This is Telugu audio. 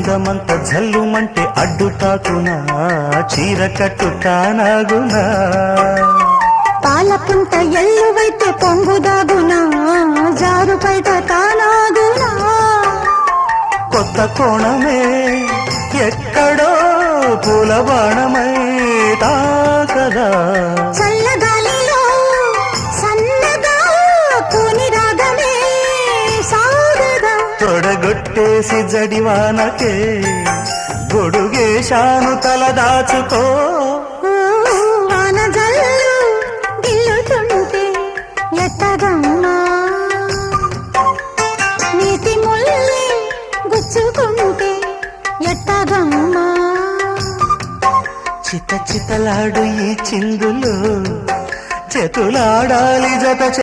అందమంత జల్లుమంటే అడ్డుటాకునా చీర కట్టు తానాగునా పాలపుంత ఎల్లువైతే పొంగుదాగునా జారు బయట తానాగునా కొత్త కోణమే ఎక్కడో పూల బాణమై తాకదా చల్లగాలిలో సన్నగా కూని రాగమే సాగదా తొడగొట్టేసి జడివానకే గొడుగేశాను తల దాచుకో వాన జల్లు గిల్లుతుంటే ఎట్టగమ్మా నీటి ముల్లి గుచ్చుకుంటే ఎట్టగమ్మా చిత చితలాడు ఈ చిందులు చేతులాడాలి జత